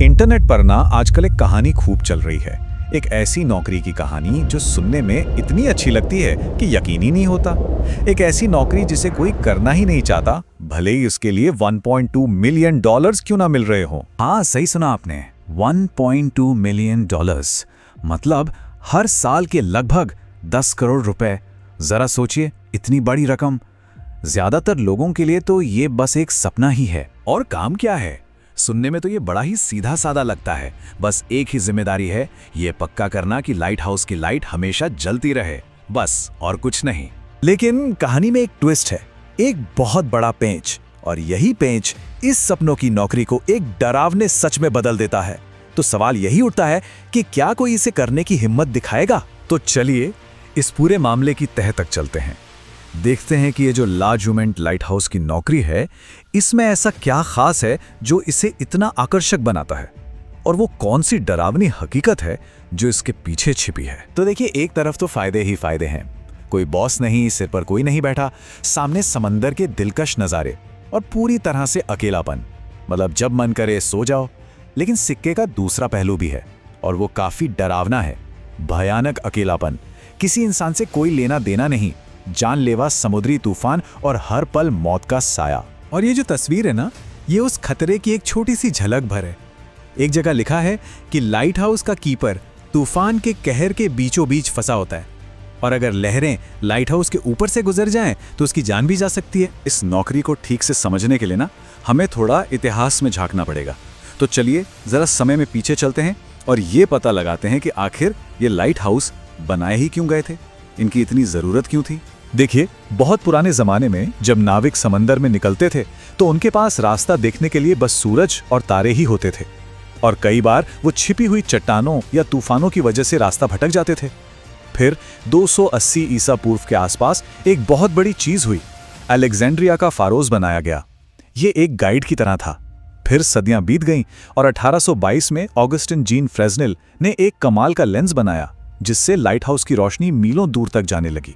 Internet पर ना आजकल एक कहानी खूब चल रही है। एक ऐसी नौकरी की कहानी जो सुनने में इतनी अच्छी लगती है कि यकीन ही नहीं होता। एक ऐसी नौकरी जिसे कोई करना ही नहीं चाहता, भले ही उसके लिए 1.2 मिलियन डॉलर्स क्यों ना मिल रहे हो। हाँ, सही सुना आपने। 1.2 मिलियन डॉलर्स मतलब हर साल के लगभग 10 करोड़ रुपए। जरा सोचिए, इतनी बड़ी रकम ज्यादातर लोगों के लिए तो ये बस एक सपना ही है। और काम क्या है? सुनने में तो ये बड़ा ही सीधा साधा लगता है। बस एक ही जिम्मेदारी है, ये पक्का करना कि लाइट हाउस की लाइट हमेशा जलती रहे, बस और कुछ नहीं। लेकिन कहानी में एक ट्विस्ट है, एक बहुत बड़ा पेंच, और यही पेंच इस सपनों की नौकरी को एक डरावने सच में बदल देता है। तो सवाल यही उठता है कि क्या कोई इसे करने की हिम्मत दिखाएगा? तो चलिए इस पूरे मामले की तह तक चलते हैं। देखते हैं कि ये जो लार्जमेंट लाइट हाउस की नौकरी है, इसमें ऐसा क्या खास है जो इसे इतना आकर्षक बनाता है, और वो कौन सी डरावनी हकीकत है जो इसके पीछे छिपी है। तो देखिए, एक तरफ तो फायदे ही फायदे हैं। कोई बॉस नहीं, सिर पर कोई नहीं बैठा, सामने समंदर के दिलकश नज़ारे और पूरी तरह से अकेलापन। मतलब जब मन करे सो जाओ। लेकिन सिक्के का दूसरा पहलू भी है, और वो काफी डरावना है। भयानक अकेलापन, किसी इंसान से कोई लेना देना नहीं, जानलेवा समुद्री तूफान और हर पल मौत का साया। और ये जो तस्वीर है ना, ये उस खतरे की एक छोटी सी झलक भर है। एक जगह लिखा है कि लाइट हाउस का कीपर तूफान के कहर के बीचों बीच फंसा होता है, और अगर लहरें लाइट हाउस के ऊपर से गुजर जाएं तो उसकी जान भी जा सकती है। इस नौकरी को ठीक से समझने के लिए ना हमें थोड़ा इतिहास में झांकना पड़ेगा। तो चलिए जरा समय में पीछे चलते हैं और ये पता लगाते हैं कि आखिर ये लाइट हाउस बनाए ही क्यों गए थे, इनकी इतनी जरूरत क्यों थी। देखिए, बहुत पुराने जमाने में जब नाविक समंदर में निकलते थे तो उनके पास रास्ता देखने के लिए बस सूरज और तारे ही होते थे, और कई बार वो छिपी हुई चट्टानों या तूफानों की वजह से रास्ता भटक जाते थे। फिर 280 ईसा पूर्व के आसपास एक बहुत बड़ी चीज हुई, अलेक्जेंड्रिया का फारोज बनाया गया। ये एक गाइड की तरह था। फिर सदियां बीत गईं और 1822 में ऑगस्टिन जीन फ्रेस्नेल ने एक कमाल का लेंस बनाया, जिससे लाइट हाउस की रोशनी मीलों दूर तक जाने लगी।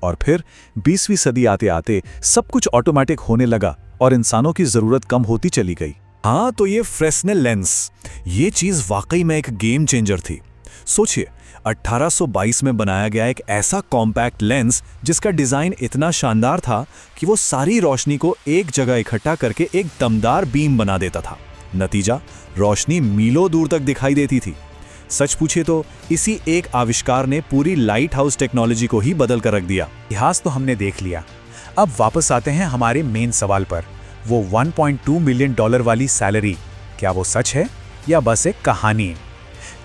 और फिर 20वीं सदी आते आते सब कुछ ऑटोमेटिक होने लगा और इंसानों की जरूरत कम होती चली गई। हाँ, तो ये फ्रेस्नेल लेंस, ये चीज वाकई में एक गेम चेंजर थी। सोचिए, 1822 में बनाया गया एक ऐसा कॉम्पैक्ट लेंस जिसका डिजाइन इतना शानदार था कि वो सारी रोशनी को एक जगह इकट्ठा करके एक दमदार बीम बना देता था। नतीजा, रोशनी मीलों दूर तक दिखाई देती थी। सच पूछे तो इसी एक आविष्कार ने पूरी लाइट हाउस टेक्नोलॉजी को ही बदल कर रख दिया। इतिहास तो हमने देख लिया, अब वापस आते हैं हमारे मेन सवाल पर। वो 1.2 मिलियन डॉलर वाली सैलरी, क्या वो सच है या बस एक कहानी?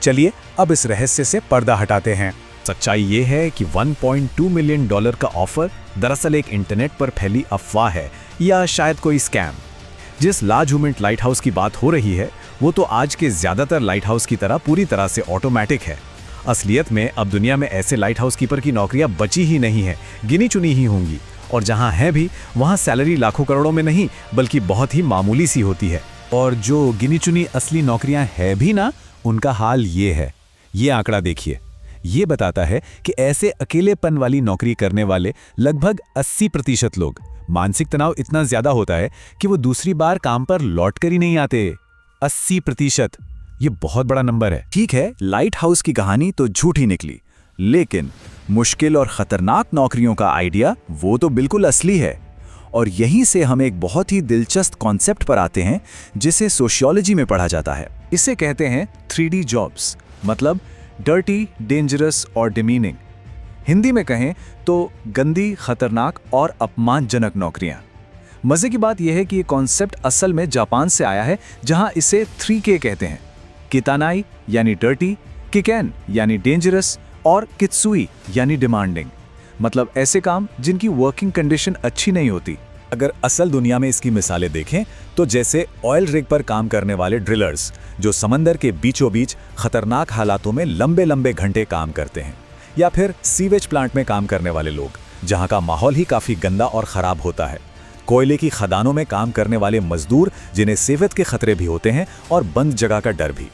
चलिए अब इस रहस्य से पर्दा हटाते हैं। सच्चाई ये है कि 1.2 मिलियन डॉलर का ऑफर दरअसल एक इंटरनेट पर फैली अफवाह है, या शायद कोई स्कैम। जिस लार्जमेंट लाइट हाउस की बात हो रही है वो तो आज के ज्यादातर लाइट हाउस की तरह पूरी तरह से ऑटोमेटिक है। असलियत में अब दुनिया में ऐसे लाइट हाउस कीपर की नौकरियां बची ही नहीं है, गिनी चुनी ही होंगी, और जहां है भी वहां सैलरी लाखों करोड़ों में नहीं बल्कि बहुत ही मामूली सी होती है। और जो गिनी चुनी असली नौकरियां है भी ना, उनका हाल ये है। ये आंकड़ा देखिए, ये बताता है कि ऐसे अकेलेपन वाली नौकरी करने वाले लगभग 80% लोग, मानसिक तनाव इतना ज्यादा होता है कि वो दूसरी बार काम पर लौट कर ही नहीं आते। 80%, ये बहुत बड़ा नंबर है। ठीक है, लाइट हाउस की कहानी तो झूठी निकली, लेकिन मुश्किल और खतरनाक नौकरियों का आइडिया वो तो बिल्कुल असली है। और यहीं से हम एक बहुत ही दिलचस्प कॉन्सेप्ट पर आते हैं जिसे सोशियोलॉजी में पढ़ा जाता है। इसे कहते हैं 3D जॉब्स, मतलब डर्टी, डेंजरस और डिमीनिंग। हिंदी में कहें तो गंदी, खतरनाक और अपमानजनक नौकरियां। मजे की बात यह है कि ये कॉन्सेप्ट असल में जापान से आया है, जहां इसे 3K कहते हैं। कितानाई यानी डर्टी, किकेन यानी डेंजरस, और कित्सुई यानी डिमांडिंग, मतलब ऐसे काम जिनकी वर्किंग कंडीशन अच्छी नहीं होती। अगर असल दुनिया में इसकी मिसालें देखें तो जैसे ऑयल रिग पर काम करने वाले ड्रिलर्स, जो समंदर के बीचों बीच खतरनाक हालातों में लंबे लंबे घंटे काम करते हैं, या फिर सीवेज प्लांट में काम करने वाले लोग, जहां का माहौल ही काफी गंदा और खराब होता है। कोयले की खदानों में काम करने वाले मजदूर, जिन्हें सेहत के खतरे भी होते हैं और बंद जगह का डर भी।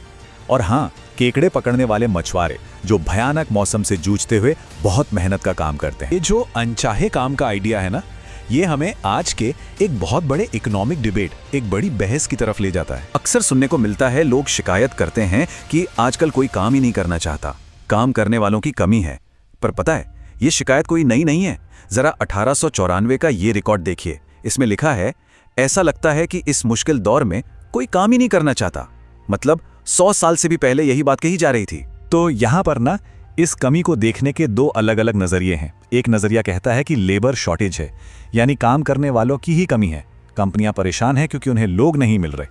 और हाँ, केकड़े पकड़ने वाले मछुआरे, जो भयानक मौसम से जूझते हुए बहुत मेहनत का काम करते हैं। ये जो अनचाहे काम का आइडिया है ना, ये हमें आज के एक बहुत बड़े इकोनॉमिक डिबेट, एक बड़ी बहस की तरफ ले जाता है। अक्सर सुनने को मिलता है, लोग शिकायत करते हैं कि आजकल कोई काम ही नहीं करना चाहता, काम करने वालों की कमी है। पर पता है, ये शिकायत कोई नई नहीं है। जरा 1894 का ये रिकॉर्ड देखिए। इसमें लिखा है, ऐसा लगता है कि इस मुश्किल दौर में कोई काम ही नहीं करना चाहता। मतलब 100 साल से भी पहले यही बात कही जा रही थी। तो यहाँ पर ना इस कमी को देखने के दो अलग अलग नजरिए हैं। एक नजरिया कहता है कि लेबर शॉर्टेज है, यानी काम करने वालों की ही कमी है, कंपनियां परेशान हैं क्योंकि उन्हें लोग नहीं मिल रहे।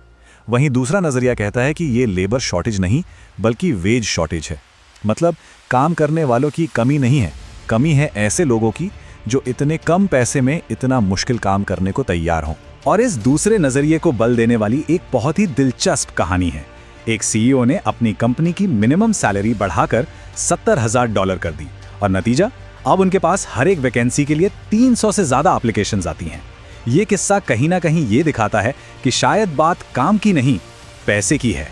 वहीं दूसरा नजरिया कहता है कि ये लेबर शॉर्टेज नहीं बल्कि वेज शॉर्टेज है। मतलब काम करने वालों की कमी नहीं है, कमी है ऐसे लोगों की जो इतने कम पैसे में इतना मुश्किल काम करने को तैयार हों। और इस दूसरे नजरिए को बल देने वाली एक बहुत ही दिलचस्प कहानी है। एक सीईओ ने अपनी कंपनी की मिनिमम सैलरी बढ़ाकर $70,000 कर दी और नतीजा, अब उनके पास हर एक वैकेंसी के लिए 300 से ज्यादा एप्लीकेशंस आती हैं। ये किस्सा कहीं ना कहीं ये दिखाता है कि शायद बात काम की नहीं, पैसे की है।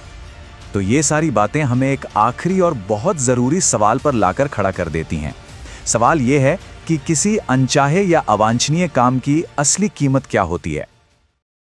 तो ये सारी बातें हमें एक आखिरी और बहुत जरूरी सवाल पर लाकर खड़ा कर देती हैं। सवाल ये है कि किसी अनचाहे या अवांछनीय काम की असली कीमत क्या होती है।